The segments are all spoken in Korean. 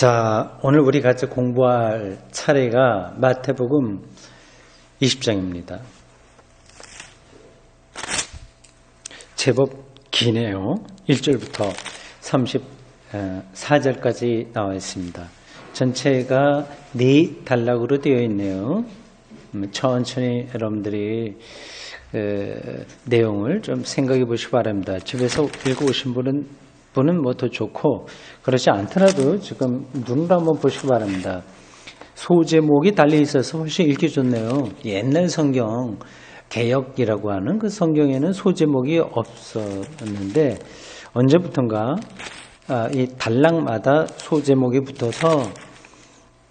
자, 오늘 우리 같이 공부할 차례가 마태복음 20장입니다. 제법 기네요. 1절부터 34절까지 나와 있습니다. 전체가 4단락으로 되어 있네요. 천천히 여러분들이 내용을 좀 생각해 보시기 바랍니다. 집에서 읽어오신 분은 뭐 더 좋고, 그렇지 않더라도 지금 눈으로 한번 보시기 바랍니다. 소제목이 달려 있어서 훨씬 읽기 좋네요. 옛날 성경 개역이라고 하는 그 성경에는 소제목이 없었는데 언제부턴가 이 단락마다 소제목이 붙어서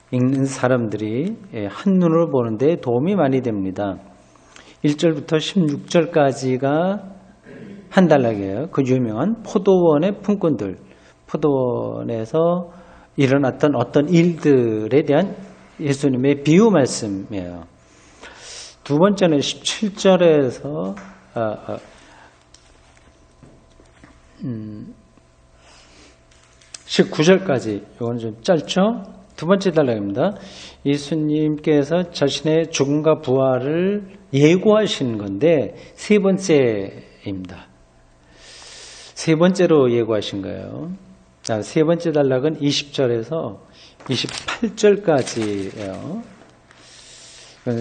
읽는 사람들이 한눈으로 보는데 도움이 많이 됩니다. 1절부터 16절까지가 한 단락이에요. 그 유명한 포도원의 품꾼들, 포도원에서 일어났던 어떤 일들에 대한 예수님의 비유 말씀이에요. 두 번째는 17절에서 19절까지, 이건 좀 짧죠? 두 번째 단락입니다. 예수님께서 자신의 죽음과 부활을 예고하시는 건데 세 번째입니다. 세 번째로 예고하신 거예요. 자, 세 번째 단락은 20절에서 28절까지예요.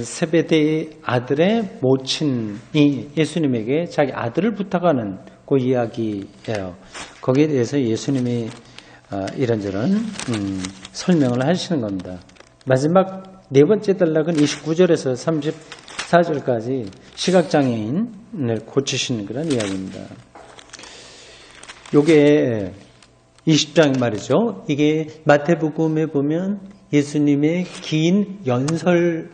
세베대의 아들의 모친이 예수님에게 자기 아들을 부탁하는 그 이야기예요. 거기에 대해서 예수님이 이런저런 설명을 하시는 겁니다. 마지막 네 번째 단락은 29절에서 34절까지 시각장애인을 고치시는 그런 이야기입니다. 요게 20장 말이죠. 이게 마태복음에 보면 예수님의 긴 연설문이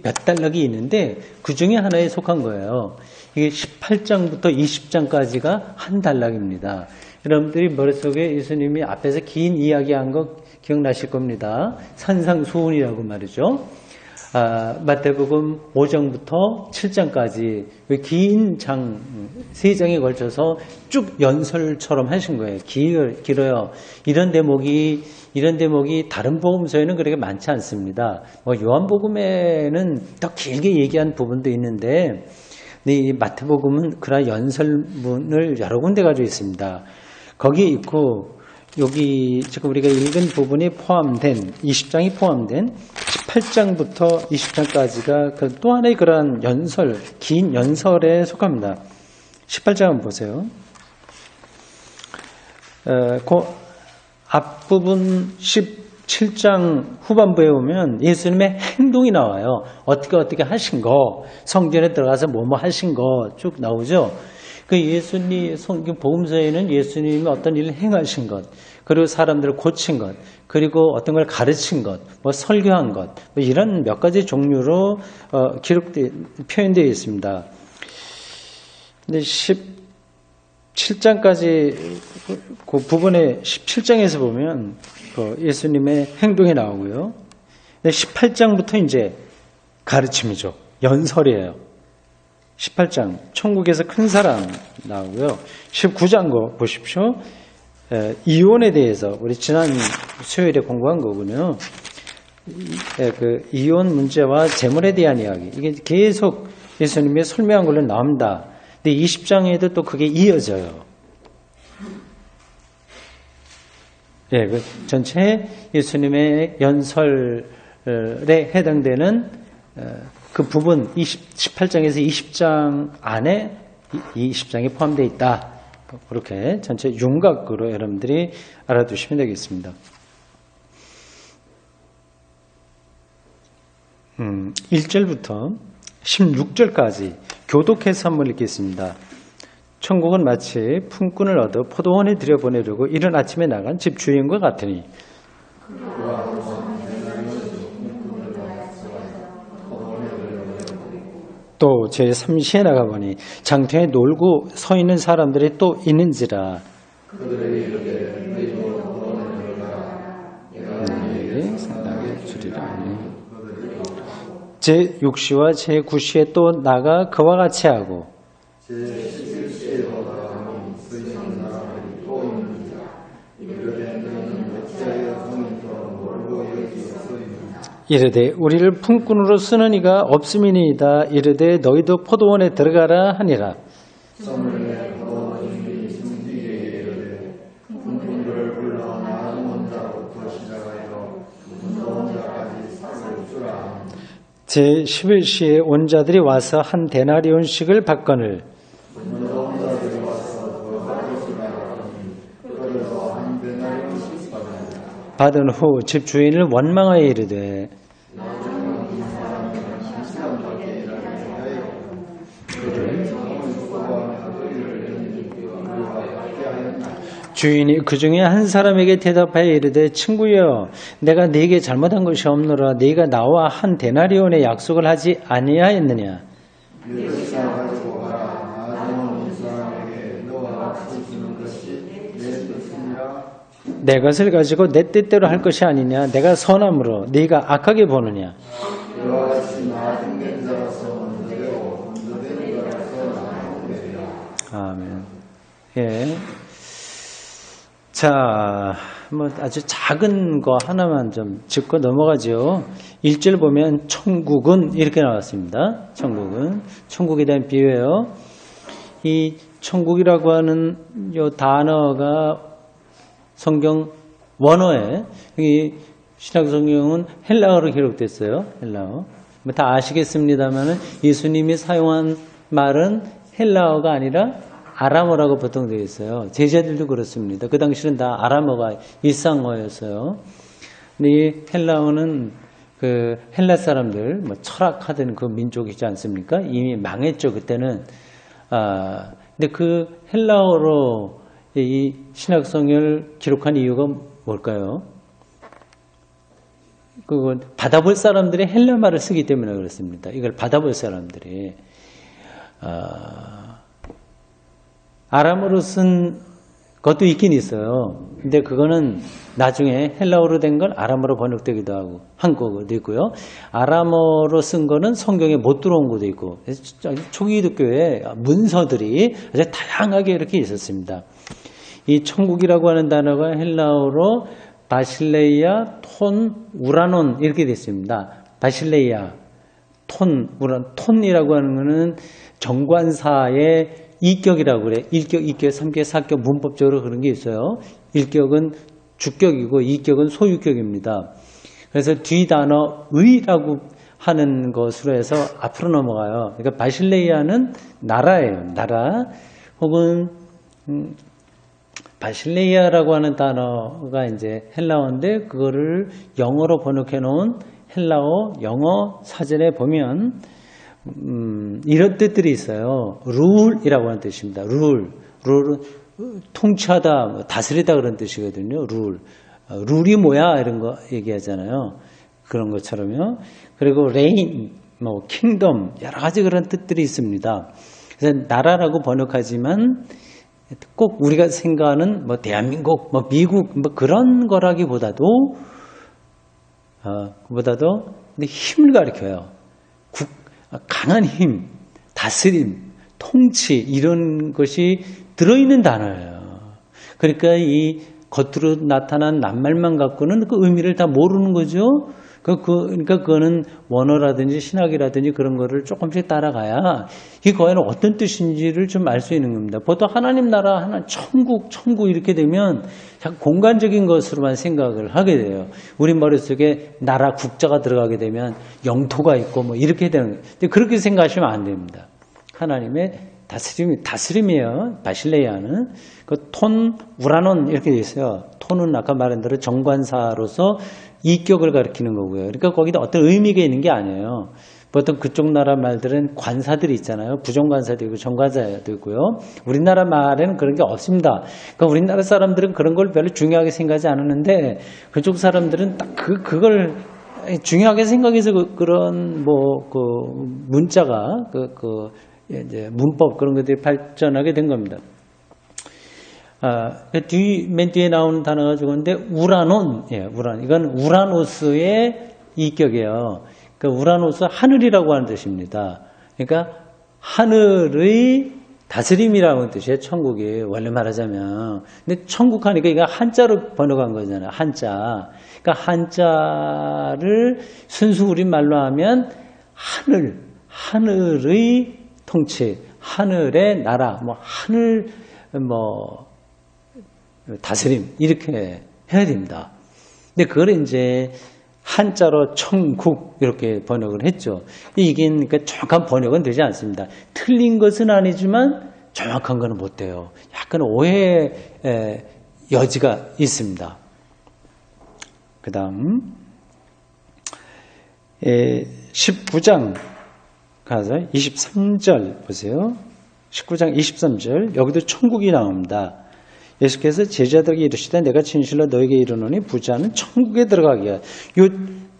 몇 단락이 있는데 그 중에 하나에 속한 거예요. 이게 18장부터 20장까지가 한 단락입니다. 여러분들이 머릿속에 예수님이 앞에서 긴 이야기한 거 기억나실 겁니다. 산상수훈이라고 말이죠. 마태복음 5장부터 7장까지 긴 장, 3장에 걸쳐서 쭉 연설처럼 하신 거예요. 길어요. 이런 대목이 다른 복음서에는 그렇게 많지 않습니다. 요한복음에는 더 길게 얘기한 부분도 있는데, 이 마태복음은 그런 연설문을 여러 군데 가지고 있습니다. 거기에 있고, 여기 지금 우리가 읽은 부분이 포함된 20장이 포함된 18장부터 20장까지가 또 하나의 그러한 연설, 긴 연설에 속합니다. 18장은 보세요. 그 앞부분 17장 후반부에 보면 예수님의 행동이 나와요. 어떻게 하신 거, 성전에 들어가서 뭐뭐 하신 거 쭉 나오죠. 그 예수님 성경 복음서에는 예수님이 어떤 일을 행하신 것, 그리고 사람들을 고친 것, 그리고 어떤 걸 가르친 것, 뭐 설교한 것, 뭐 이런 몇 가지 종류로 표현되어 있습니다. 근데 17장까지 그 부분에 17장에서 보면 그 예수님의 행동이 나오고요. 근데 18장부터 이제 가르침이죠. 연설이에요. 18장 천국에서 큰 사람 나오고요. 19장 거 보십시오. 이혼에 대해서 우리 지난 수요일에 공부한 거군요. 그 이혼 문제와 재물에 대한 이야기, 이게 계속 예수님이 설명한 걸로 나옵니다. 근데 20장에도 또 그게 이어져요. 그 전체 예수님의 연설에 해당되는 그 부분 18장에서 20장 안에 20장이 포함되어 있다. 그렇게 전체 윤곽으로 여러분들이 알아두시면 되겠습니다. 1절부터 16절까지 교독해서 한번 읽겠습니다. 천국은 마치 품꾼을 얻어 포도원에 들여보내려고 이른 아침에 나간 집 주인과 같으니 또 제3시에 나가보니 장터에 놀고 서 있는 사람들이 또 있는지라. 생각해 주리라. 제6시와 제9시에 또 나가 그와 같이 하고 제11시에 또 나가니 또 있는지라. 이르되 너는 어찌하여 이르되 우리를 품꾼으로 쓰는 이가 없음이니이다. 이르되 너희도 포도원에 들어가라 하니라. 제11시에 온 자들이 와서 한 데나리온씩을 받거늘 받은 후 집 주인을 원망하여 이르되 주인이 그 중에 한 사람에게 대답하여 이르되 친구여 내가 네게 잘못한 것이 없노라. 네가 나와 한 데나리온의 약속을 하지 아니하였느냐. 내 것을 가지고 내 뜻대로 할 것이 아니냐. 내가 선함으로 네가 악하게 보느냐. 아멘. 예. 자, 뭐 아주 작은 거 하나만 좀 짚고 넘어가죠. 1절 보면 천국은 이렇게 나왔습니다. 천국은 천국에 대한 비유예요. 이 천국이라고 하는 요 단어가 성경 원어에 이 신약 성경은 헬라어로 기록됐어요. 헬라어. 뭐 다 아시겠습니다만은 예수님이 사용한 말은 헬라어가 아니라 아람어라고 보통 되어 있어요. 제자들도 그렇습니다. 그 당시는 다 아람어가 일상어였어요. 근데 이 헬라어는 그 헬라 사람들, 뭐 철학하던 그 민족이지 않습니까? 이미 망했죠, 그때는. 근데 그 헬라어로 이 신약성경을 기록한 이유가 뭘까요? 그건 받아볼 사람들이 헬라말을 쓰기 때문에 그렇습니다. 이걸 받아볼 사람들이. 아람어로 쓴 것도 있긴 있어요. 근데 그거는 나중에 헬라어로 된 걸 아람어로 번역되기도 하고 한국어도 있고요. 아람어로 쓴 거는 성경에 못 들어온 것도 있고 초기 기독교의 문서들이 아주 다양하게 이렇게 있었습니다. 이 천국이라고 하는 단어가 헬라어로 바실레이아, 톤, 우라논 이렇게 됐습니다. 바실레이아, 톤, 우라논, 톤이라고 하는 거는 정관사의 이격이라고 그래. 1격, 2격, 3격, 4격 문법적으로 그런 게 있어요. 1격은 주격이고 2격은 소유격입니다. 그래서 뒤 단어 의라고 하는 것으로 해서 앞으로 넘어가요. 그러니까 바실레이아는 나라예요. 나라. 혹은 바실레이아라고 하는 단어가 이제 헬라어인데 그거를 영어로 번역해 놓은 헬라어 영어 사전에 보면 이런 뜻들이 있어요. 룰이라고 하는 뜻입니다. 룰은 통치하다, 다스리다 그런 뜻이거든요. 룰이 뭐야 이런 거 얘기하잖아요. 그런 것처럼요. 그리고 레인, 뭐 킹덤 여러 가지 그런 뜻들이 있습니다. 그래서 나라라고 번역하지만 꼭 우리가 생각하는 뭐 대한민국, 뭐 미국 뭐 그런 거라기보다도 근데 힘을 가리켜요. 강한 힘, 다스림, 통치 이런 것이 들어있는 단어예요. 그러니까 이 겉으로 나타난 낱말만 갖고는 그 의미를 다 모르는 거죠. 그러니까 그거는 원어라든지 신학이라든지 그런 거를 조금씩 따라가야 이 과연 어떤 뜻인지를 좀 알 수 있는 겁니다. 보통 하나님 나라, 하나 천국 이렇게 되면 공간적인 것으로만 생각을 하게 돼요. 우리 머릿속에 나라 국자가 들어가게 되면 영토가 있고 뭐 이렇게 되는 거예요. 근데 그렇게 생각하시면 안 됩니다. 하나님의 다스림이에요. 바실레이아는 그 톤, 우라논 이렇게 돼 있어요. 톤은 아까 말한 대로 정관사로서 이격을 가리키는 거고요. 그러니까 거기다 어떤 의미가 있는 게 아니에요. 보통 그쪽 나라 말들은 관사들이 있잖아요. 부정관사도 있고 정관사도 있고요. 우리나라 말에는 그런 게 없습니다. 그러니까 우리나라 사람들은 그런 걸 별로 중요하게 생각하지 않았는데 그쪽 사람들은 딱 그걸 중요하게 생각해서 그런 그 문자가 이제 문법 그런 것들이 발전하게 된 겁니다. 맨 뒤에 나오는 단어가 죽었는데 우라논, 이건 우라노스의 이격이에요. 그러니까 우라노스 하늘이라고 하는 뜻입니다. 그러니까 하늘의 다스림이라는 뜻이에요. 천국이 원래 말하자면. 근데 천국 하니까 이거 한자로 번역한 거잖아요. 한자. 그러니까 한자를 순수 우리말로 하면 하늘의 통치, 하늘의 나라, 뭐 하늘 뭐 다스림 이렇게 해야 됩니다. 근데 그걸 이제 한자로 천국 이렇게 번역을 했죠. 이게 그러니까 정확한 번역은 되지 않습니다. 틀린 것은 아니지만 정확한 것은 못 돼요. 약간 오해의 여지가 있습니다. 그 다음 19장 가서 23절 보세요. 19장 23절 여기도 천국이 나옵니다. 예수께서 제자들에게 이르시되 내가 진실로 너에게 이르노니 부자는 천국에 들어가기야. 이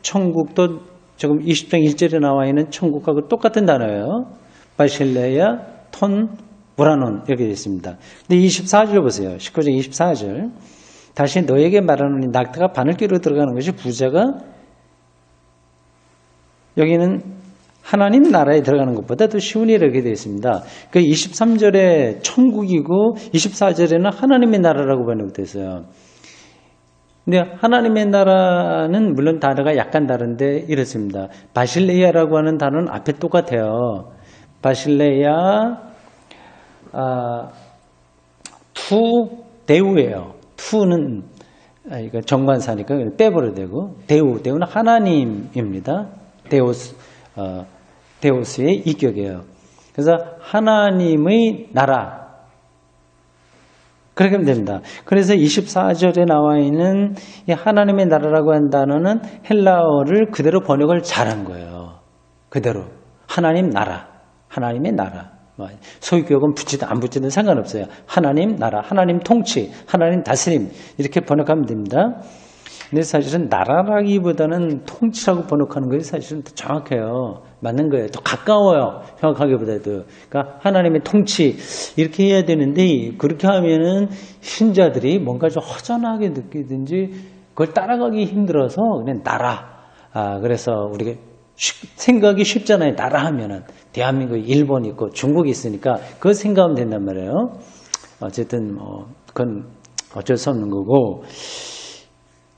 천국도 지금 20장 1절에 나와 있는 천국하고 똑같은 단어예요. 바실레야 톤 우라논 이렇게 되어 있습니다. 근데 24절 보세요. 19장 24절 다시 너에게 말하노니 낙타가 바늘귀로 들어가는 것이 부자가 여기는 하나님 나라에 들어가는 것보다 더 쉬운 일이라고 되어 있습니다. 그 23절에 천국이고 24절에는 하나님의 나라라고 번역되어 있어요. 근데 하나님의 나라는 물론 단어가 약간 다른데 이렇습니다. 바실레야라고 하는 단어는 앞에 똑같아요. 바실레야 투 대우예요. 투는 이거 정관사니까 빼버려야 되고 대우는 하나님입니다. 데오스의 이격이에요. 그래서 하나님의 나라 그렇게 하면 됩니다. 그래서 24절에 나와 있는 이 하나님의 나라라고 한 단어는 헬라어를 그대로 번역을 잘한 거예요. 그대로 하나님 나라, 하나님의 나라. 소유격은 붙이든 안 붙이든 상관없어요. 하나님 나라, 하나님 통치, 하나님 다스림 이렇게 번역하면 됩니다. 근데 사실은 나라라기보다는 통치라고 번역하는 것이 사실은 더 정확해요. 맞는 거예요. 더 가까워요. 정확하기보다도. 그러니까 하나님의 통치 이렇게 해야 되는데 그렇게 하면은 신자들이 뭔가 좀 허전하게 느끼든지 그걸 따라가기 힘들어서 그냥 나라. 그래서 우리가 생각이 쉽잖아요. 나라 하면은 대한민국, 일본 있고 중국이 있으니까 그거 생각하면 된단 말이에요. 어쨌든 그건 어쩔 수 없는 거고.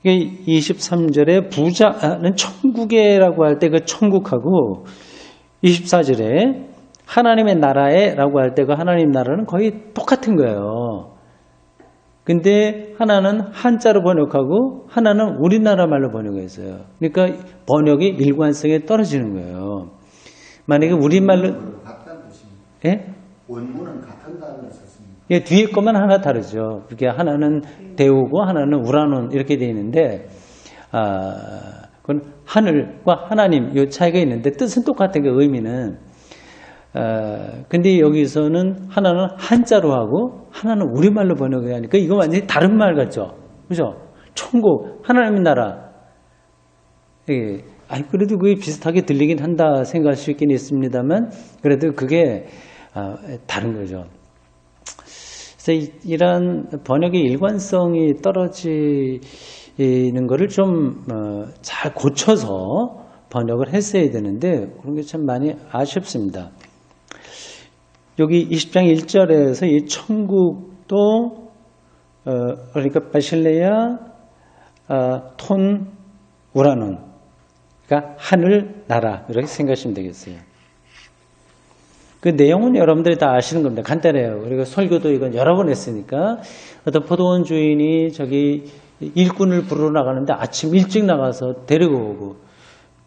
23절에 부자는 천국에라고 할 때 그 천국하고 24절에 하나님의 나라에라고 할 때 그 하나님 나라는 거의 똑같은 거예요. 근데 하나는 한자로 번역하고 하나는 우리나라 말로 번역했어요. 그러니까 번역이 일관성에 떨어지는 거예요. 만약에 우리말로 같다는 뜻입니다. 예? 원문은 같은 단어를 썼습니다. 예, 뒤에 것만 하나 다르죠. 그게 하나는 대우고 하나는 우라논 이렇게 되어 있는데, 그건 하늘과 하나님 이 차이가 있는데 뜻은 똑같은 게 의미는. 근데 여기서는 하나는 한자로 하고 하나는 우리말로 번역해야 하니까 이거 완전히 다른 말 같죠. 그죠? 천국, 하나님의 나라. 예. 그래도 그게 비슷하게 들리긴 한다 생각할 수 있긴 있습니다만, 그래도 그게 다른 거죠. 그래서 이러한 번역의 일관성이 떨어지는 것을 좀 잘 고쳐서 번역을 했어야 되는데 그런 게 참 많이 아쉽습니다. 여기 20장 1절에서 이 천국도 그러니까 바실레야 톤 우라논 그러니까 하늘 나라 이렇게 생각하시면 되겠어요. 그 내용은 여러분들이 다 아시는 겁니다. 간단해요. 그리고 설교도 이건 여러 번 했으니까 어떤 포도원 주인이 저기 일꾼을 부르러 나가는데 아침 일찍 나가서 데리고 오고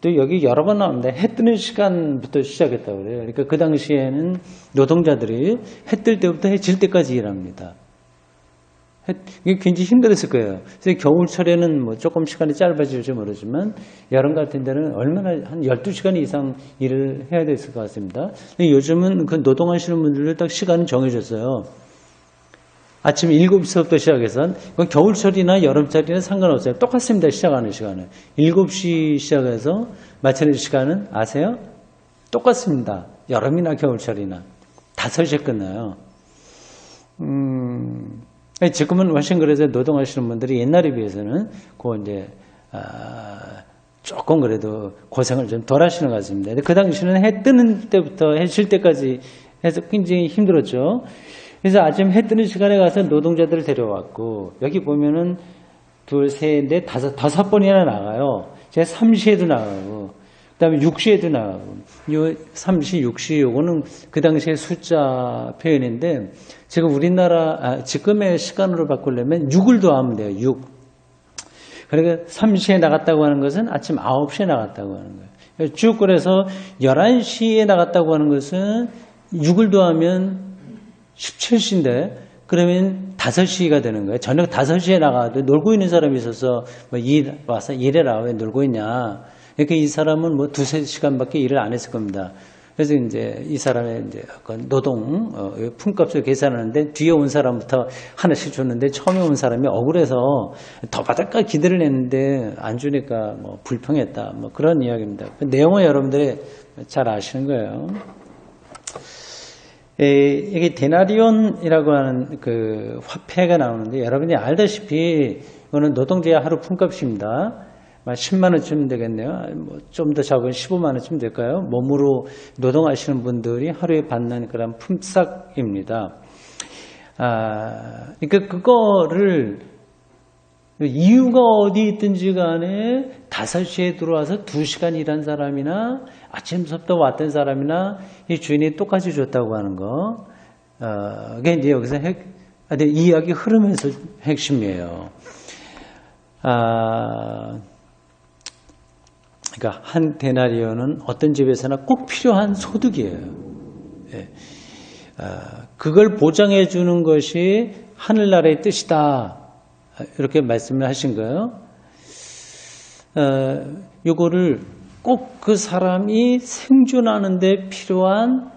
또 여기 여러 번 나옵니다. 해 뜨는 시간부터 시작했다고 그래요. 그러니까 그 당시에는 노동자들이 해 뜰 때부터 해 질 때까지 일합니다. 이게 굉장히 힘들었을 거예요. 그래서 겨울철에는 뭐 조금 시간이 짧아질지 모르지만 여름 같은 데는 얼마나 한 12시간 이상 일을 해야 됐을 것 같습니다. 요즘은 그 노동하시는 분들도 딱 시간은 정해졌어요. 아침 7시부터 시작해서 겨울철이나 여름철이나 상관없어요. 똑같습니다. 시작하는 시간은. 7시 시작해서 마치는 시간은 아세요? 똑같습니다. 여름이나 겨울철이나 5시에 끝나요. 지금은 워싱턴에서 노동하시는 분들이 옛날에 비해서는 이제 조금 그래도 고생을 좀 덜 하시는 것 같습니다. 그 당시는 해 뜨는 때부터 해 질 때까지 그래서 굉장히 힘들었죠. 그래서 아침 해 뜨는 시간에 가서 노동자들을 데려왔고, 여기 보면은 둘, 셋, 넷, 다섯 번이나 나가요. 제가 3시에도 나가고, 그 다음에 6시에도 나가고, 요 3시, 6시, 요거는 그 당시에 숫자 표현인데, 지금 지금의 시간으로 바꾸려면 6을 더하면 돼요, 6. 그러니까 3시에 나갔다고 하는 것은 아침 9시에 나갔다고 하는 거예요. 쭉 그래서 11시에 나갔다고 하는 것은 6을 더하면 17시인데, 그러면 5시가 되는 거예요. 저녁 5시에 나가도 놀고 있는 사람이 있어서 와서 일해라. 왜 놀고 있냐. 그러니까 이 사람은 뭐 2-3시간밖에 일을 안 했을 겁니다. 그래서 이제 이 사람의 이제 노동, 품값을 계산하는데 뒤에 온 사람부터 하나씩 줬는데 처음에 온 사람이 억울해서 더 받을까 기대를 했는데 안 주니까 뭐 불평했다. 뭐 그런 이야기입니다. 그 내용은 여러분들이 잘 아시는 거예요. 이게 데나리온이라고 하는 그 화폐가 나오는데 여러분이 알다시피 이거는 노동자의 하루 품값입니다. 10만 원쯤 되겠네요. 뭐 좀 더 적은 15만 원쯤 될까요? 몸으로 노동하시는 분들이 하루에 받는 그런 품삯입니다. 그러니까 그거를 이유가 어디 있든지 간에 5시에 들어와서 2시간 일한 사람이나 아침부터 왔던 사람이나 이 주인이 똑같이 줬다고 하는 거. 그게 이제 여기서 이 이야기 흐름에서 핵심이에요. 그러니까 한 데나리온은 어떤 집에서나 꼭 필요한 소득이에요. 예. 그걸 보장해 주는 것이 하늘나라의 뜻이다. 이렇게 말씀을 하신 거예요. 요거를 꼭 그 사람이 생존하는데 필요한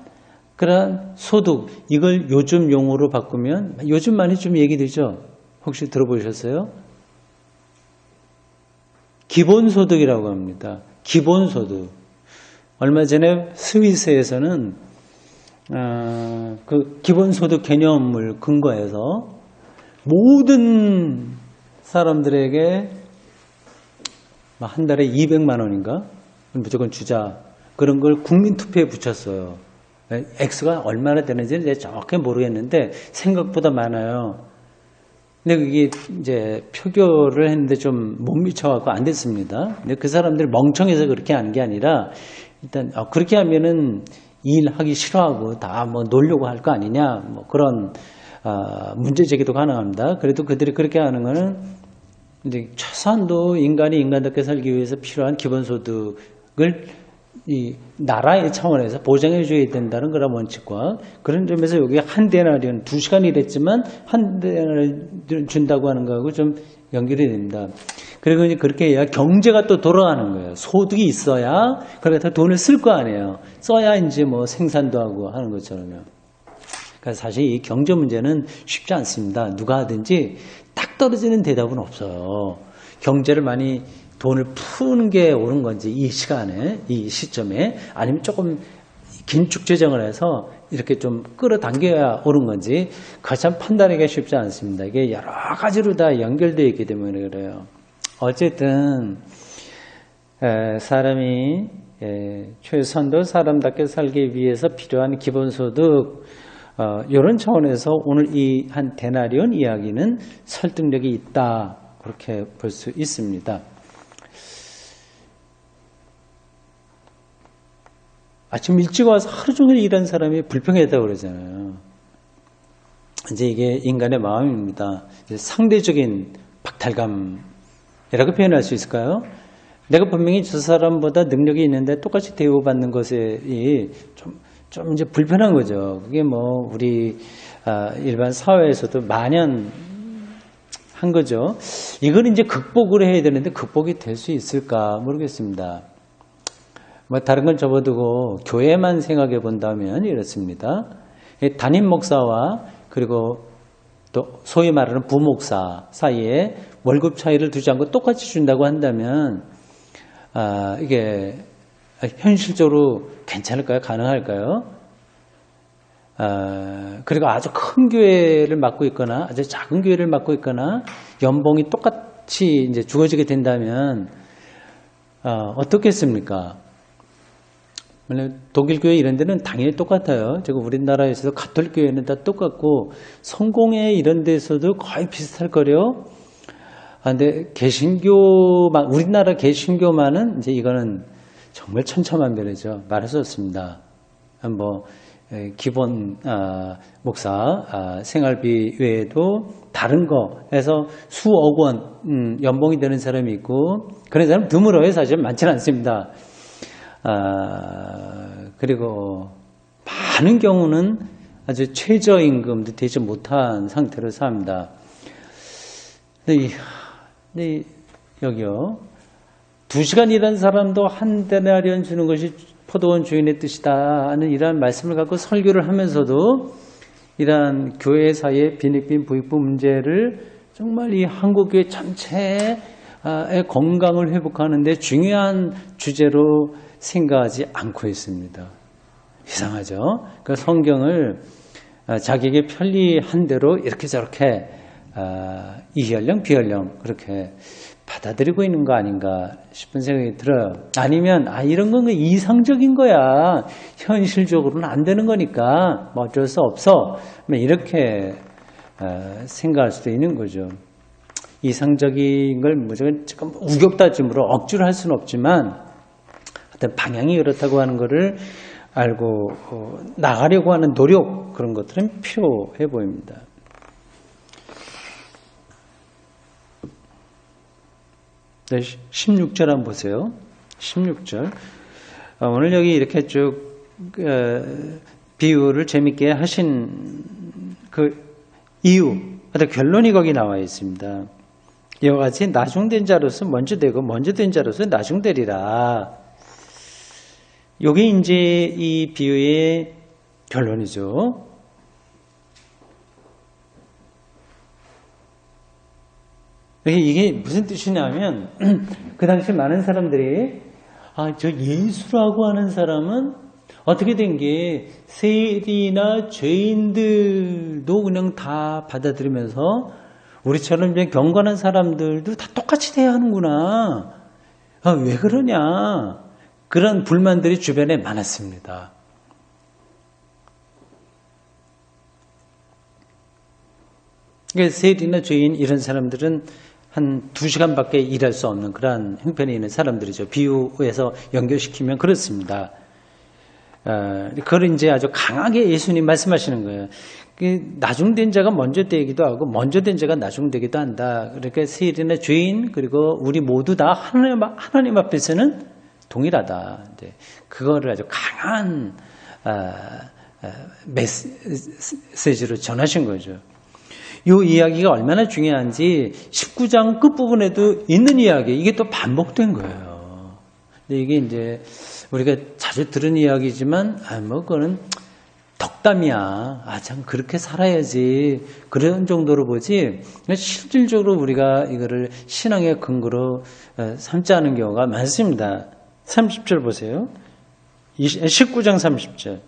그런 소득, 이걸 요즘 용어로 바꾸면, 요즘 많이 좀 얘기되죠? 혹시 들어보셨어요? 기본소득이라고 합니다. 기본소득. 얼마 전에 스위스에서는 그 기본소득 개념을 근거해서 모든 사람들에게 한 달에 200만 원인가? 무조건 주자. 그런 걸 국민투표에 붙였어요. 액수가 얼마나 되는지는 정확히 모르겠는데 생각보다 많아요. 근데 그게 이제 표결을 했는데 좀 못 미쳐갖고 안 됐습니다. 근데 그 사람들이 멍청해서 그렇게 하는 게 아니라 일단 그렇게 하면은 일하기 싫어하고 다 뭐 놀려고 할 거 아니냐 뭐 그런 문제 제기도 가능합니다. 그래도 그들이 그렇게 하는 거는 이제 최소한도 인간이 인간답게 살기 위해서 필요한 기본소득을 이 나라의 차원에서 보장해 줘야 된다는 그런 원칙과 그런 점에서 여기 한 데나리온 2시간 일했지만 한 데나리온 준다고 하는 거하고 좀 연결이 됩니다. 그리고 이제 그렇게 해야 경제가 또 돌아가는 거예요. 소득이 있어야 그러니까 돈을 쓸 거 아니에요. 써야 이제 뭐 생산도 하고 하는 것처럼요. 그러니까 사실 이 경제 문제는 쉽지 않습니다. 누가 하든지 딱 떨어지는 대답은 없어요. 경제를 많이 돈을 푸는 게 옳은 건지 이 시간에 이 시점에 아니면 조금 긴축 재정을 해서 이렇게 좀 끌어당겨야 옳은 건지 그거 참 판단하기가 쉽지 않습니다. 이게 여러 가지로 다 연결되어 있기 때문에 그래요. 어쨌든 사람이 최소한도 사람답게 살기 위해서 필요한 기본소득 이런 차원에서 오늘 이 한 데나리온 이야기는 설득력이 있다 그렇게 볼 수 있습니다. 아침 일찍 와서 하루 종일 일한 사람이 불평했다고 그러잖아요. 이제 이게 인간의 마음입니다. 상대적인 박탈감이라고 표현할 수 있을까요? 내가 분명히 저 사람보다 능력이 있는데 똑같이 대우받는 것에 좀 이제 불편한 거죠. 그게 뭐 우리 일반 사회에서도 만연한 거죠. 이걸 이제 극복을 해야 되는데 극복이 될 수 있을까 모르겠습니다. 뭐 다른 건 접어두고 교회만 생각해 본다면 이렇습니다. 담임 목사와 그리고 또 소위 말하는 부목사 사이에 월급 차이를 두지 않고 똑같이 준다고 한다면 이게 현실적으로 괜찮을까요? 가능할까요? 그리고 아주 큰 교회를 맡고 있거나 아주 작은 교회를 맡고 있거나 연봉이 똑같이 이제 주어지게 된다면 어떻겠습니까? 물론 독일 교회 이런 데는 당연히 똑같아요. 지금 우리나라에서도 가톨릭 교회는 다 똑같고 성공회 이런 데서도 거의 비슷할 거래요. 근데 개신교만, 우리나라 개신교만은 이제 이거는 정말 천차만별이죠. 말할 수 없습니다. 뭐 기본 목사 생활비 외에도 다른 거에서 수억 원 연봉이 되는 사람이 있고 그런 사람 드물어요. 사실 많지는 않습니다. 그리고 많은 경우는 아주 최저임금도 되지 못한 상태로 삽니다. 근데 여기요. 2시간 일한 사람도 한 데나리온 주는 것이 포도원 주인의 뜻이다 하는 이러한 말씀을 갖고 설교를 하면서도 이러한 교회 사이의 빈익빈 부익부 문제를 정말 이 한국교회 전체의 건강을 회복하는 데 중요한 주제로 생각하지 않고 있습니다. 이상하죠? 그 성경을 자기에게 편리한 대로 이렇게 저렇게 이혈령 비혈령 그렇게 받아들이고 있는 거 아닌가 싶은 생각이 들어요. 아니면 이런 건 이상적인 거야. 현실적으로는 안 되는 거니까 뭐 어쩔 수 없어. 이렇게 생각할 수도 있는 거죠. 이상적인 걸 무조건 조금 우격다짐으로 억지로 할 수는 없지만 어떤 방향이 그렇다고 하는 것을 알고 나가려고 하는 노력 그런 것들은 필요해 보입니다. 네, 16절 한번 보세요. 16절. 오늘 여기 이렇게 쭉 비유를 재밌게 하신 그 이유, 어떤 결론이 거기 나와 있습니다. 이와 같이 나중된 자로서 먼저 되고 먼저 된 자로서 나중되리라. 이게 이제 이 비유의 결론이죠. 이게 무슨 뜻이냐면 그 당시 많은 사람들이 저 예수라고 하는 사람은 어떻게 된 게 세리나 죄인들도 그냥 다 받아들이면서 우리처럼 그냥 경건한 사람들도 다 똑같이 돼야 하는구나. 왜 그러냐. 그런 불만들이 주변에 많았습니다. 그러니까 세리나 죄인 이런 사람들은 한 2시간밖에 일할 수 없는 그러한 형편에 있는 사람들이죠. 비유에서 연결시키면 그렇습니다. 그걸 이제 아주 강하게 예수님 말씀하시는 거예요. 나중된 자가 먼저 되기도 하고 먼저 된 자가 나중되기도 한다. 그러니까 세리나 죄인 그리고 우리 모두 다 하나님 앞에서는 동일하다. 이제 그거를 아주 강한 메시지로 전하신 거죠. 이 이야기가 얼마나 중요한지 19장 끝부분에도 있는 이야기, 이게 또 반복된 거예요. 근데 이게 이제 우리가 자주 들은 이야기지만, 그거는 덕담이야. 참, 그렇게 살아야지. 그런 정도로 보지, 실질적으로 우리가 이거를 신앙의 근거로 삼지 않은 경우가 많습니다. 30절 보세요. 19장 30절.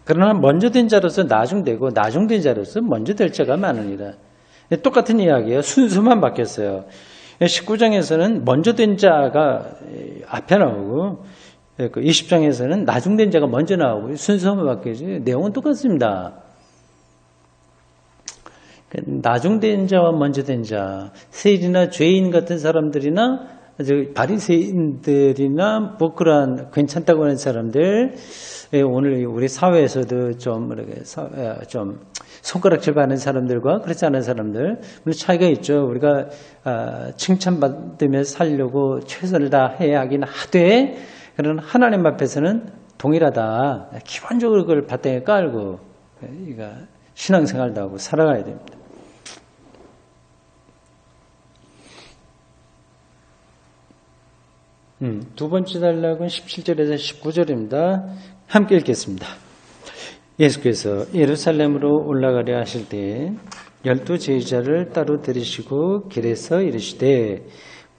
그러나 먼저 된 자로서 나중되고 나중된 자로서 먼저 될 자가 많으니라. 똑같은 이야기예요. 순서만 바뀌었어요. 19장에서는 먼저 된 자가 앞에 나오고 20장에서는 나중된 자가 먼저 나오고 순서만 바뀌지 내용은 똑같습니다. 나중된 자와 먼저 된 자, 세리나 죄인 같은 사람들이나 바리새인들이나 뭐 그러한 괜찮다고 하는 사람들, 오늘 우리 사회에서도 좀 손가락질 받는 사람들과 그렇지 않은 사람들 물론 차이가 있죠. 우리가 칭찬받으며 살려고 최선을 다해야 하긴 하되 그런 하나님 앞에서는 동일하다. 기본적으로 그걸 바탕에 깔고 신앙생활도 하고 살아가야 됩니다. 두 번째 단락은 17절에서 19절입니다. 함께 읽겠습니다. 예수께서 예루살렘으로 올라가려 하실 때 12 제자를 따로 들이시고 길에서 이르시되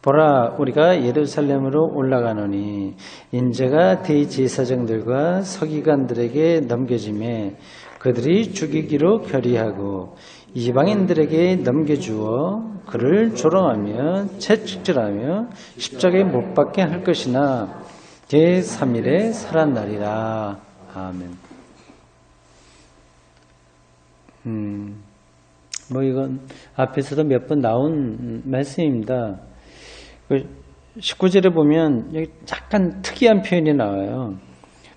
보라 우리가 예루살렘으로 올라가노니 인자가 대제사장들과 서기관들에게 넘겨지매 그들이 죽이기로 결의하고 이방인들에게 넘겨주어 그를 조롱하며 채찍질하며 십자가에 못 박게 할 것이나 제3일에 살았나리라. 아멘. 뭐 이건 앞에서도 몇 번 나온 말씀입니다. 19절에 보면 여기 약간 특이한 표현이 나와요.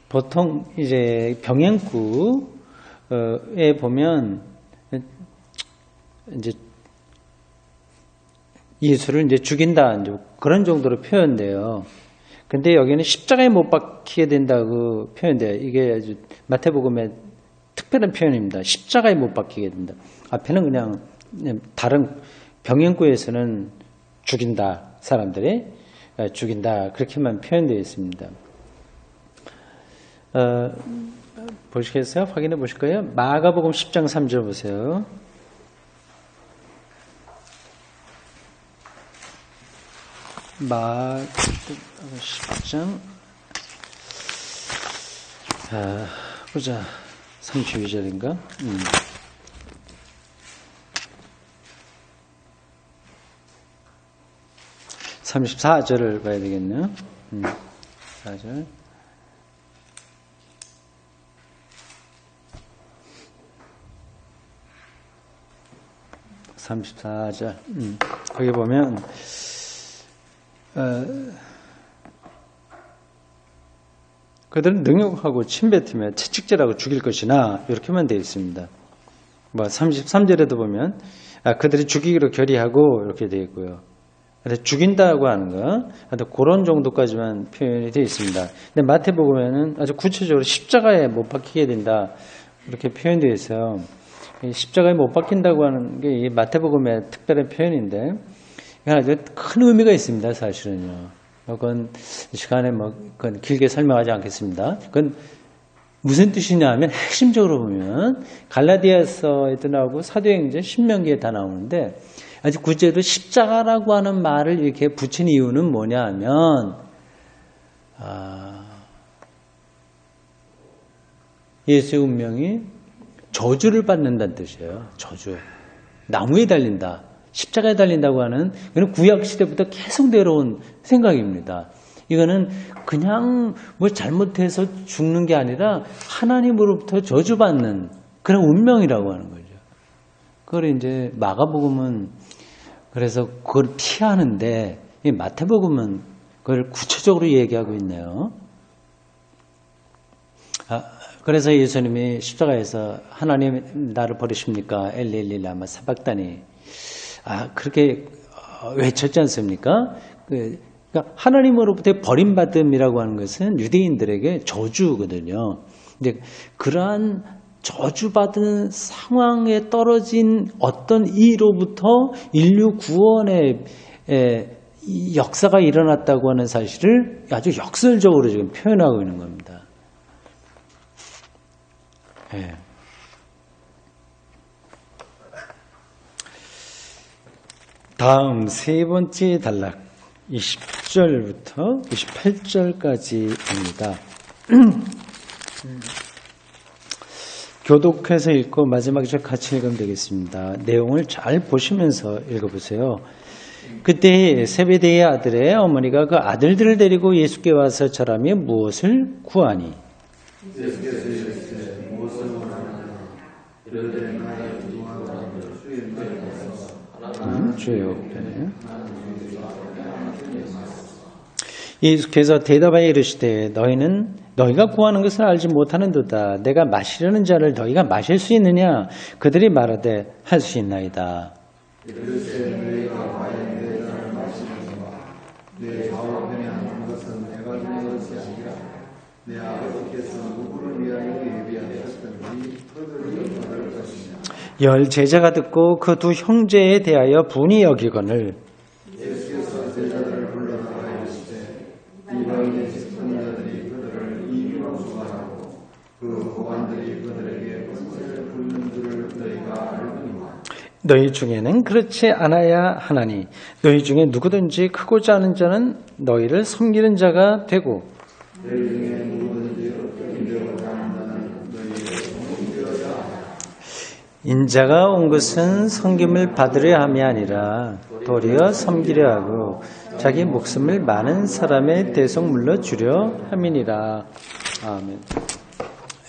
보통 이제 병행구에 보면 이제 예수를 이제 죽인다 이제 그런 정도로 표현돼요. 근데 여기는 십자가에 못 박히게 된다고 표현돼요. 이게 아주 마태복음의 특별한 표현입니다. 십자가에 못 박히게 된다. 앞에는 그냥 다른 병행구에서는 죽인다. 사람들이 죽인다. 그렇게만 표현되어 있습니다. 보시겠어요? 확인해 보실까요? 마가복음 10장 3절 보세요. 마가 10장 보자. 32절인가? 34절을 봐야 되겠네요. 4절. 거기 보면 그들은 능욕하고 침뱉으며 채찍질하고 죽일 것이나 이렇게만 되어 있습니다. 뭐 33절에도 보면 그들이 죽이기로 결의하고 이렇게 되어 있고요. 죽인다고 하는 거, 그런 정도까지만 표현이 되어 있습니다. 근데 마태복음에는 아주 구체적으로 십자가에 못 박히게 된다 이렇게 표현되어 있어요. 십자가에 못 박힌다고 하는 게 이 마태복음의 특별한 표현인데 이건 아주 큰 의미가 있습니다. 사실은요. 그건 시간에 그건 길게 설명하지 않겠습니다. 그건 무슨 뜻이냐 하면 핵심적으로 보면 갈라디아서에도 나오고 사도행전 신명기에 다 나오는데 아주 구체로 십자가라고 하는 말을 이렇게 붙인 이유는 뭐냐 하면 예수의 운명이 저주를 받는다는 뜻이에요. 저주. 나무에 달린다. 십자가에 달린다고 하는 이건 구약 시대부터 계속 내려온 생각입니다. 이거는 그냥 뭐 잘못해서 죽는 게 아니라 하나님으로부터 저주받는 그런 운명이라고 하는 거죠. 그걸 이제 마가복음은 그래서 그걸 피하는데 이 마태복음은 그걸 구체적으로 얘기하고 있네요. 그래서 예수님이 십자가에서 하나님 나를 버리십니까? 엘리 라마 사박다니 그렇게 외쳤지 않습니까? 그러니까 하나님으로부터 버림받음이라고 하는 것은 유대인들에게 저주거든요. 근데 그러한 저주받은 상황에 떨어진 어떤 이로부터 인류 구원의 역사가 일어났다고 하는 사실을 아주 역설적으로 지금 표현하고 있는 겁니다. 예. 다음 세 번째 단락 20절부터 28절까지입니다. 교독해서 읽고 마지막 절 같이 읽으면 되겠습니다. 내용을 잘 보시면서 읽어보세요. 그때 세베대의 아들의 어머니가 그 아들들을 데리고 예수께 와서 절하며 무엇을 구하니? 주여. 예수께서 대답하여 이르시되 너희가 구하는 것을 알지 못하는도다. 내가 마시려는 잔을 너희가 마실 수 있느냐? 그들이 말하되 할 수 있나이다. 내 좌우편에 앉은 것은 내가 주는 것이 아니라 내 아버지께서 누구를 위하여 예비하셨던지 그들이 받을 것이냐. 열 제자가 듣고 그 두 형제에 대하여 분이 여기거늘 예수께서 제자들을 불러다가 이르시되 이방인의 직분자들이 그들을 이기로 수관하고 그 보관들이 그들에게 권세를 부리는 줄을 너희가 알거니와 너희 중에는 그렇지 않아야 하나니 너희 중에 누구든지 크고자 하는 자는 너희를 섬기는 자가 되고 너희 중에 누구든지 어떻게 되고자 하는 자는 너희를 섬기려자 하라. 인자가 온 것은 섬김을 받으려 함이 아니라 도리어 섬기려 하고 자기 목숨을 많은 사람의 대속물로 주려 함이니라. 아멘.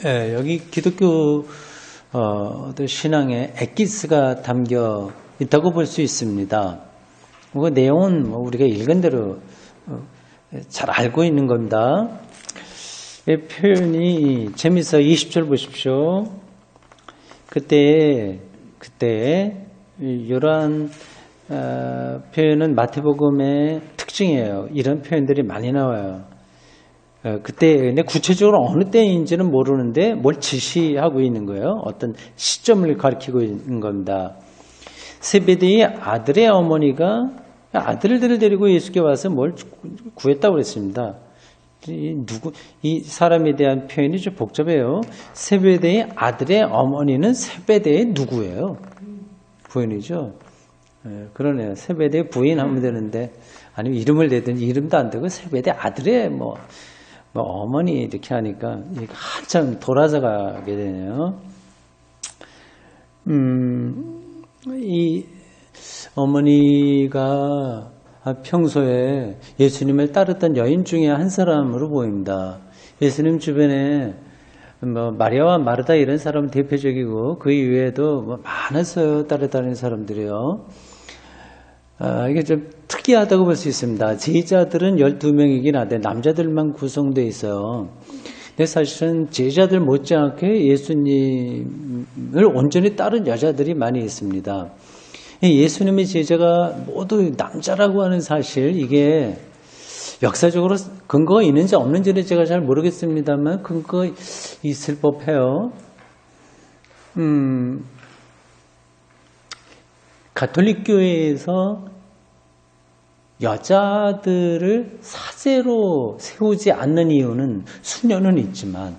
예, 여기 기독교 신앙에 엑기스가 담겨 있다고 볼 수 있습니다. 그 내용은 우리가 읽은 대로 잘 알고 있는 겁니다. 이 표현이 재밌어. 20절 보십시오. 그때 이러한 표현은 마태복음의 특징이에요. 이런 표현들이 많이 나와요. 그때 근데 구체적으로 어느 때인지는 모르는데 뭘 지시하고 있는 거예요. 어떤 시점을 가리키고 있는 겁니다. 세베대의 아들의 어머니가 아들들을 데리고 예수께 와서 뭘 구했다고 그랬습니다. 이 사람에 대한 표현이 좀 복잡해요. 세베대의 아들의 어머니는 세베대의 누구예요? 부인이죠. 그러네요. 세베대의 부인 하면 되는데, 아니면 이름을 내든지 이름도 안 되고 세베대 아들의 어머니 이렇게 하니까 한참 돌아서 가게 되네요. 이 어머니가 평소에 예수님을 따랐던 여인 중에 한 사람으로 보입니다. 예수님 주변에 마리아와 마르다 이런 사람은 대표적이고 그 이외에도 많았어요. 따라다니는 사람들이요. 이게 좀 특이하다고 볼 수 있습니다. 제자들은 12명이긴 한데 남자들만 구성되어 있어요. 근데 사실은 제자들 못지않게 예수님을 온전히 따른 여자들이 많이 있습니다. 예수님의 제자가 모두 남자라고 하는 사실, 이게 역사적으로 근거가 있는지 없는지는 제가 잘 모르겠습니다만 근거 있을 법해요. 가톨릭 교회에서 여자들을 사제로 세우지 않는 이유는 수녀는 있지만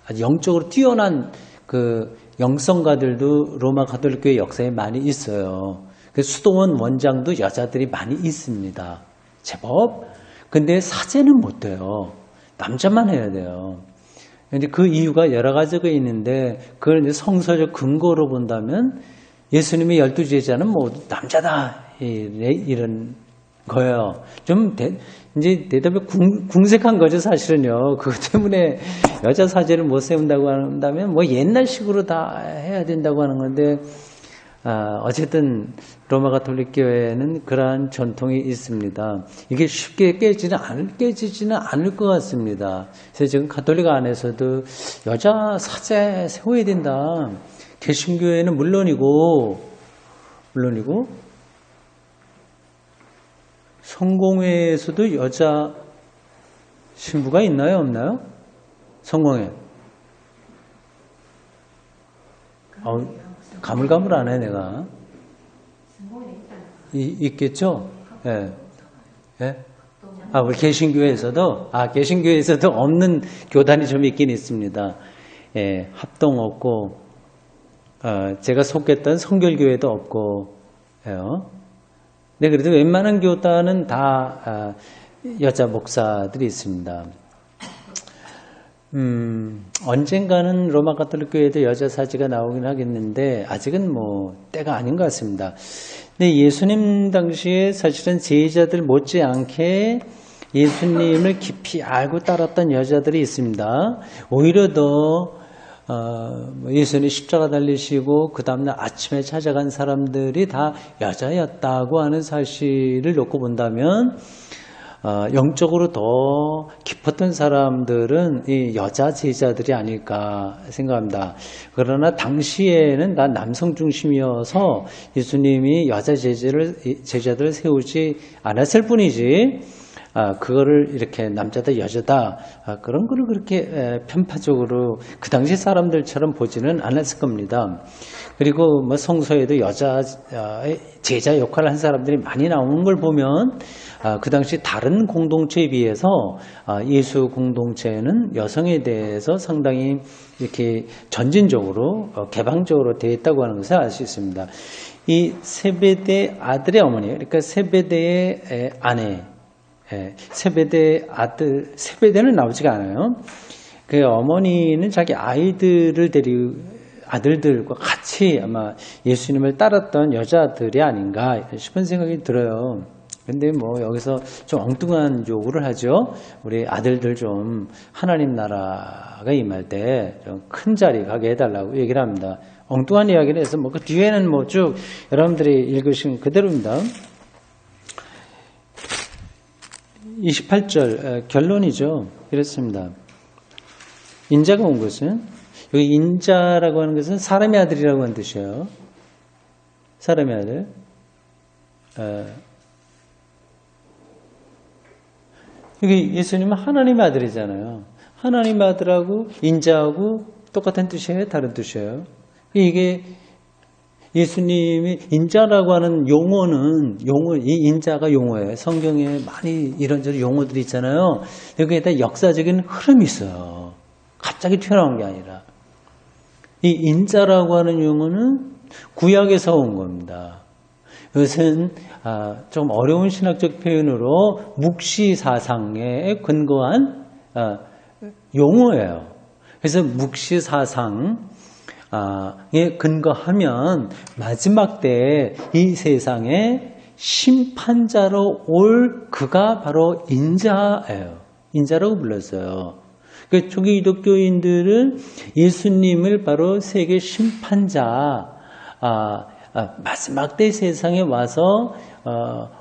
아주 영적으로 뛰어난 영성가들도 로마 가톨릭 교회 역사에 많이 있어요. 수도원 원장도 여자들이 많이 있습니다. 제법. 근데 사제는 못 돼요. 남자만 해야 돼요. 근데 그 이유가 여러 가지가 있는데 그걸 이제 성서적 근거로 본다면 예수님의 12제자는 모두 남자다. 이런 거예요. 좀 이제 대답이 궁색한 거죠, 사실은요. 그것 때문에 여자 사제를 못 세운다고 한다면 옛날식으로 다 해야 된다고 하는 건데, 어쨌든 로마 가톨릭 교회는 그러한 전통이 있습니다. 이게 쉽게 깨지지는 않을 것 같습니다. 그래서 지금 가톨릭 안에서도 여자 사제 세워야 된다. 개신교회는 물론이고 성공회에서도 여자 신부가 있나요, 없나요? 성공회. 가물가물하네 내가. 있겠죠? 예. 예? 우리 개신교회에서도 개신교회에서도 없는 교단이 좀 있긴 있습니다. 예, 합동 없고, 제가 속했던 성결교회도 없고, 네, 그래도 웬만한 교단은 다 여자 목사들이 있습니다. 언젠가는 로마 가톨릭 교회에도 여자 사제가 나오긴 하겠는데 아직은 때가 아닌 것 같습니다. 근데 예수님 당시에 사실은 제자들 못지않게 예수님을 깊이 알고 따랐던 여자들이 있습니다. 오히려 더 예수님이 십자가 달리시고 그 다음날 아침에 찾아간 사람들이 다 여자였다고 하는 사실을 놓고 본다면 영적으로 더 깊었던 사람들은 이 여자 제자들이 아닐까 생각합니다. 그러나 당시에는 다 남성 중심이어서 예수님이 여자 제자들을 세우지 않았을 뿐이지 그거를 이렇게 남자다 여자다 그런 거를 그렇게 편파적으로 그 당시 사람들처럼 보지는 않았을 겁니다. 그리고 성서에도 여자 제자 역할을 한 사람들이 많이 나오는 걸 보면 그 당시 다른 공동체에 비해서 예수 공동체는 여성에 대해서 상당히 이렇게 전진적으로 개방적으로 되어 있다고 하는 것을 알 수 있습니다. 이 세베대 아들의 어머니, 그러니까 세베대의 아내, 세베대 아들, 세베대는 나오지가 않아요. 그 어머니는 자기 아들들과 같이 아마 예수님을 따랐던 여자들이 아닌가 싶은 생각이 들어요. 근데 뭐 여기서 좀 엉뚱한 요구를 하죠. 우리 아들들 좀 하나님 나라가 임할 때 좀 큰 자리 가게 해달라고 얘기를 합니다. 엉뚱한 이야기를 해서 뭐 그 뒤에는 뭐 쭉 여러분들이 읽으신 그대로입니다. 28절 결론이죠. 이렇습니다. 인자가 온 것은, 여기 인자라고 하는 것은 사람의 아들이라고 하는 뜻이에요. 사람의 아들. 여기 예수님은 하나님의 아들이잖아요. 하나님의 아들하고 인자하고 똑같은 뜻이에요? 다른 뜻이에요? 이게 예수님이 인자라고 하는 용어는 이 인자가 용어예요. 성경에 많이 이런저런 용어들이 있잖아요. 여기에다 역사적인 흐름이 있어요. 갑자기 튀어나온 게 아니라. 이 인자라고 하는 용어는 구약에서 온 겁니다. 이것은 좀 어려운 신학적 표현으로 묵시사상에 근거한 용어예요. 그래서 묵시사상에 근거하면 마지막 때에 이 세상에 심판자로 올 그가 바로 인자예요. 인자라고 불렀어요. 그 초기 기독교인들은 예수님을 바로 세계 심판자, 마지막 때 세상에 와서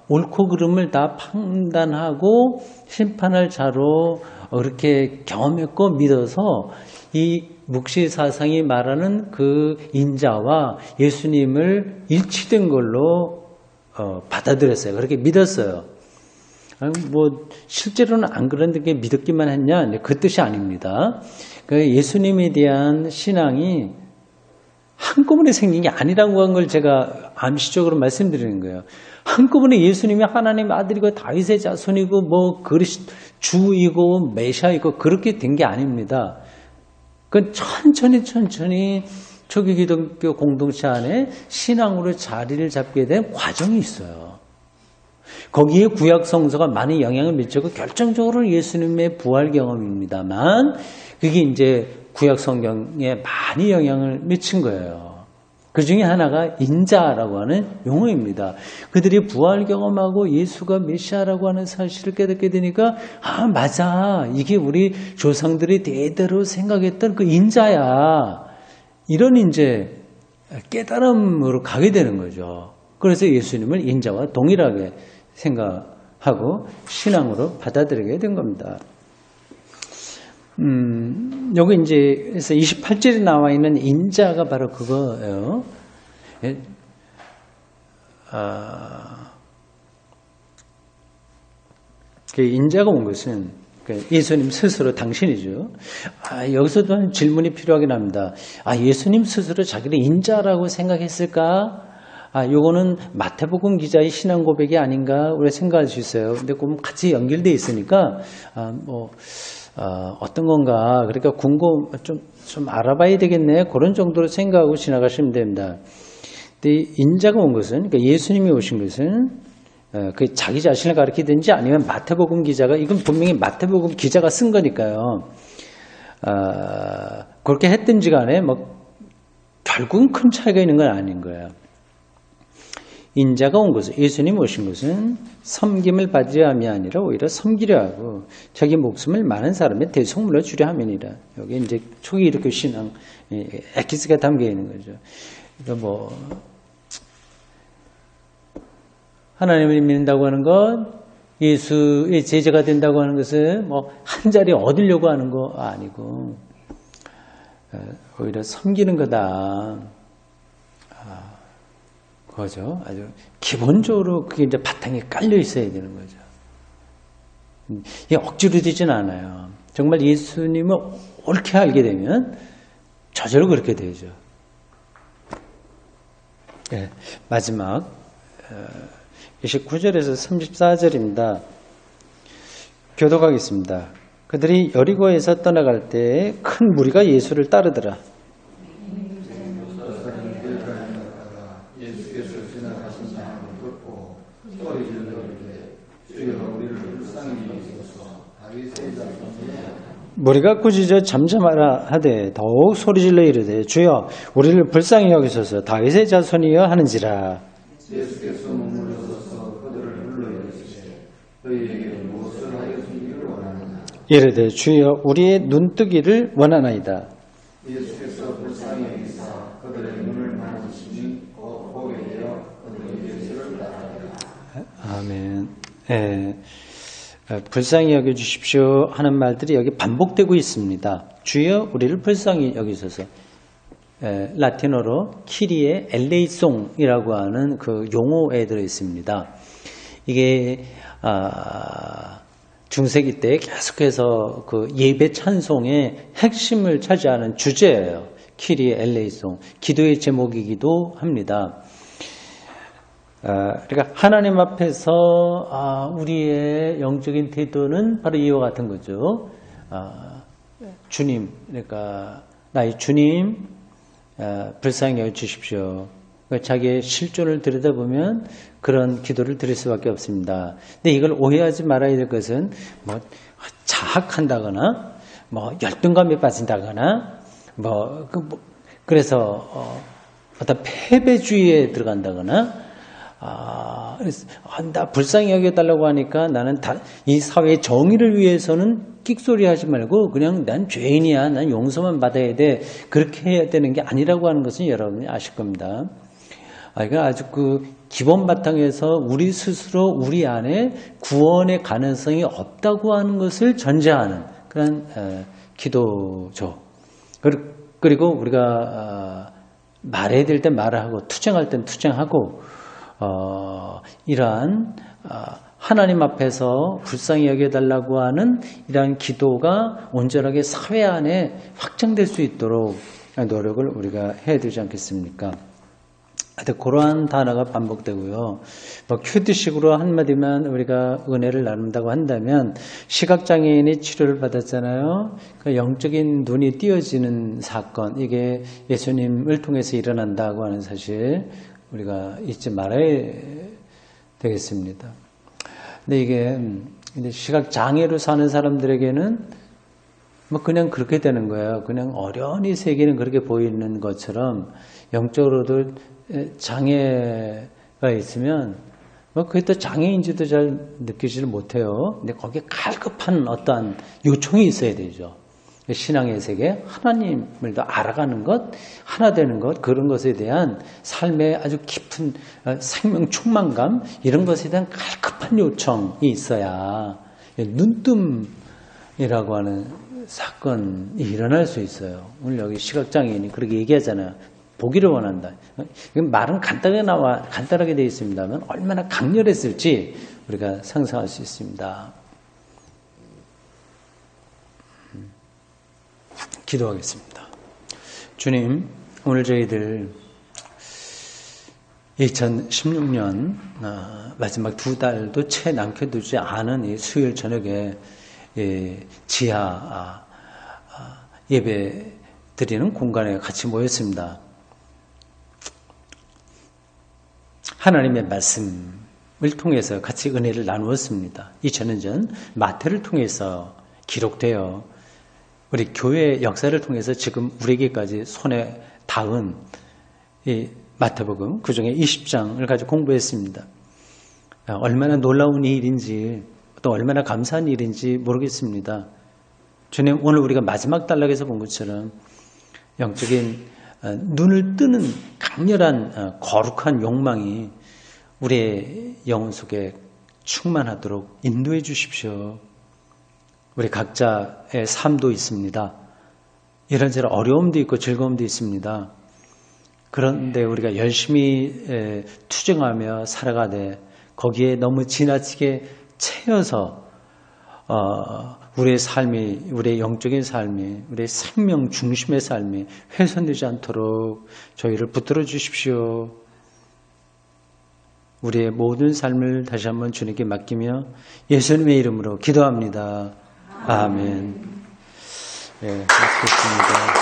옳고 그름을 다 판단하고 심판할 자로 그렇게 경험했고 믿어서 이 묵시사상이 말하는 그 인자와 예수님을 일치된 걸로 받아들였어요. 그렇게 믿었어요. 뭐 실제로는 안 그런데 그게 믿었기만 했냐? 그 뜻이 아닙니다. 그 예수님에 대한 신앙이 한꺼번에 생긴 게 아니라고 한 걸 제가 암시적으로 말씀드리는 거예요. 한꺼번에 예수님이 하나님의 아들이고 다윗의 자손이고 뭐 주이고 메시아이고 그렇게 된 게 아닙니다. 그건 천천히 초기 기독교 공동체 안에 신앙으로 자리를 잡게 된 과정이 있어요. 거기에 구약 성서가 많은 영향을 미치고 결정적으로 예수님의 부활 경험입니다만 그게 이제 구약 성경에 많이 영향을 미친 거예요. 그 중에 하나가 인자라고 하는 용어입니다. 그들이 부활 경험하고 예수가 메시아라고 하는 사실을 깨닫게 되니까 맞아. 이게 우리 조상들이 대대로 생각했던 그 인자야. 이런 이제 깨달음으로 가게 되는 거죠. 그래서 예수님을 인자와 동일하게 생각하고 신앙으로 받아들이게 된 겁니다. 여기 이제 그래서 28절에 나와 있는 인자가 바로 그거예요. 그 인자가 온 것은 예수님 스스로 당신이죠. 여기서도 질문이 필요하긴 합니다. 예수님 스스로 자기를 인자라고 생각했을까? 요거는 마태복음 기자의 신앙 고백이 아닌가 우리가 생각할 수 있어요. 근데 그럼 같이 연결되어 있으니까 어떤 건가 그러니까 좀 알아봐야 되겠네 그런 정도로 생각하고 지나가시면 됩니다. 근데 인자가 온 것은 그러니까 예수님이 오신 것은 그 자기 자신을 가리키든지 아니면 마태복음 기자가 이건 분명히 마태복음 기자가 쓴 거니까요. 그렇게 했든지 간에 결국은 큰 차이가 있는 건 아닌 거예요. 인자가 온 것은 예수님 오신 것은 섬김을 받으려 함이 아니라 오히려 섬기려 하고 자기 목숨을 많은 사람의 대속물로 주려 함이니라. 여기 이제 초기 기독교 신앙 에키스가 담겨 있는 거죠. 그러니까 하나님을 믿는다고 하는 것, 예수의 제자가 된다고 하는 것은 한 자리 얻으려고 하는 거 아니고 오히려 섬기는 거다. 그거죠. 아주 기본적으로 그게 이제 바탕에 깔려 있어야 되는 거죠. 이게 억지로 되진 않아요. 정말 예수님을 옳게 알게 되면 저절로 그렇게 되죠. 네, 마지막 29절에서 34절입니다. 교독하겠습니다. 그들이 여리고에서 떠나갈 때 큰 무리가 예수를 따르더라. 머리가 꾸짖어 잠잠하라 하되 더욱 소리질러 이르되 주여 우리를 불쌍히 여기소서 다윗의 자손이여 하는지라. 예수께서 몸을 얻어서 그들을 불러이르시되 너희에게 무엇을 하여 주기를 원하느냐. 이르되 주여 우리의 눈뜨기를 원하나이다. 예수께서 불쌍히 여기사 그들의 눈을 만지시니 곧 보게 되어 그들의 예수를 따르니라. 아멘. 예. 불쌍히 여겨주십시오 하는 말들이 여기 반복되고 있습니다. 주여 우리를 불쌍히 여기소서. 라틴어로 키리에 엘레이송이라고 하는 그 용어에 들어 있습니다. 이게 중세기 때 계속해서 그 예배 찬송의 핵심을 차지하는 주제예요. 키리에 엘레이송, 기도의 제목이기도 합니다. 그러니까 하나님 앞에서 우리의 영적인 태도는 바로 이와 같은 거죠. 주님, 그러니까 나의 주님 불쌍히 여주십시오. 그러니까 자기의 실존을 들여다보면 그런 기도를 드릴 수밖에 없습니다. 근데 이걸 오해하지 말아야 될 것은 뭐 자학한다거나 뭐 열등감에 빠진다거나 그래서 어떤 패배주의에 들어간다거나 나 불쌍히 여겨달라고 하니까 나는 이 사회의 정의를 위해서는 끽소리 하지 말고 그냥 난 죄인이야. 난 용서만 받아야 돼. 그렇게 해야 되는 게 아니라고 하는 것은 여러분이 아실 겁니다. 그러니까 아주 그 기본 바탕에서 우리 스스로 우리 안에 구원의 가능성이 없다고 하는 것을 전제하는 그런 기도죠. 그리고 우리가 말해야 될 때 말을 하고 투쟁할 땐 투쟁하고 이러한 하나님 앞에서 불쌍히 여겨달라고 하는 이러한 기도가 온전하게 사회 안에 확장될 수 있도록 노력을 우리가 해야 되지 않겠습니까? 그러한 단어가 반복되고요. 큐트식으로 한마디만 우리가 은혜를 나눈다고 한다면 시각장애인이 치료를 받았잖아요. 그 영적인 눈이 띄어지는 사건, 이게 예수님을 통해서 일어난다고 하는 사실 우리가 잊지 말아야 되겠습니다. 근데 이게 시각장애로 사는 사람들에게는 그냥 그렇게 되는 거예요. 그냥 어련히 세계는 그렇게 보이는 것처럼 영적으로도 장애가 있으면 그게 또 장애인지도 잘 느끼지를 못해요. 근데 거기에 갈급한 어떠한 요청이 있어야 되죠. 신앙의 세계, 하나님을 더 알아가는 것, 하나 되는 것, 그런 것에 대한 삶의 아주 깊은 생명 충만감, 이런 것에 대한 갈급한 요청이 있어야 눈뜸이라고 하는 사건이 일어날 수 있어요. 오늘 여기 시각장애인이 그렇게 얘기하잖아요. 보기를 원한다. 말은 간단하게 되어 있습니다만 얼마나 강렬했을지 우리가 상상할 수 있습니다. 기도하겠습니다. 주님, 오늘 저희들 2016년 마지막 2달도 채 남겨두지 않은 이 수요일 저녁에 지하 예배 드리는 공간에 같이 모였습니다. 하나님의 말씀을 통해서 같이 은혜를 나누었습니다. 2000년 전 마태를 통해서 기록되어 우리 교회의 역사를 통해서 지금 우리에게까지 손에 닿은 이 마태복음 그중에 20장을 가지고 공부했습니다. 얼마나 놀라운 일인지 또 얼마나 감사한 일인지 모르겠습니다. 주님, 오늘 우리가 마지막 단락에서 본 것처럼 영적인 눈을 뜨는 강렬한 거룩한 욕망이 우리의 영혼 속에 충만하도록 인도해 주십시오. 우리 각자의 삶도 있습니다. 이런저런 어려움도 있고 즐거움도 있습니다. 그런데 우리가 열심히 투쟁하며 살아가되 거기에 너무 지나치게 채여서 우리의 삶이, 우리의 영적인 삶이, 우리의 생명 중심의 삶이 훼손되지 않도록 저희를 붙들어 주십시오. 우리의 모든 삶을 다시 한번 주님께 맡기며 예수님의 이름으로 기도합니다. 아멘. 네, 고맙습니다.